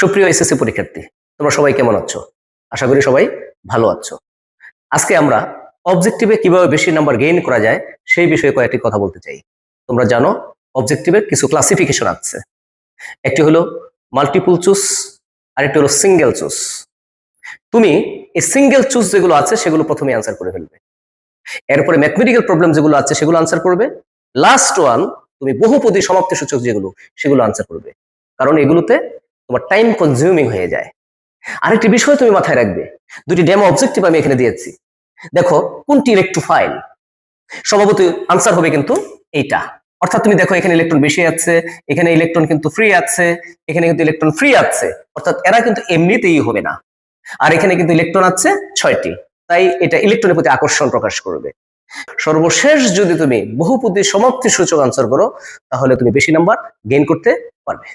সুপ্রিয় এসএসসি পরীক্ষার্থী, তোমরা সবাই কেমন আছো? আশা করি সবাই ভালো আছো। আজকে আমরা অবজেক্টিভে কিভাবে বেশি নাম্বার গেইন করা যায় সেই বিষয়ে কয়েকটি কথা বলতে চাই। তোমরা জানো অবজেক্টিভের কিছু ক্লাসিফিকেশন আছে। একটি হলো মাল্টিপল চুজ, আরেকটি হলো সিঙ্গেল চুজ। তুমি এই সিঙ্গেল চুজ যেগুলো আছে সেগুলো প্রথমে অ্যান্সার করে ফেলবে। এরপরে ম্যাথমেটিক্যাল প্রবলেম যেগুলো আছে সেগুলো আনসার করবে। লাস্ট ওয়ান তুমি বহুপদী সমাপ্তি সূচক যেগুলো সেগুলো আনসার করবে, কারণ এগুলোতে তোমার টাইম কনজিউমিং হয়ে যায়। আরেকটি বিষয় তুমি মাথায় রাখবে, দুটি ডেমো অবজেক্টিভ আমি এখানে দিয়েছি, দেখো কোনটি ইলেকট্রোফাইল। স্বভাবতই আনসার হবে কিন্তু এইটা। অর্থাৎ তুমি দেখো এখানে ইলেকট্রন বেশি আছে, এখানে ইলেকট্রন কিন্তু ফ্রি আছে, এখানে কিন্তু ইলেকট্রন ফ্রি আছে, অর্থাৎ এরা কিন্তু এমনিতেই হবে না। আর এখানে কিন্তু ইলেকট্রন আছে 6টি, তাই এটা ইলেকট্রনের প্রতি আকর্ষণ প্রকাশ করবে। সর্বশেষ যদি তুমি বহুপদী সমাপ্তি সূচক আনসার করো তাহলে তুমি বেশি নাম্বার গেইন করতে পারবে।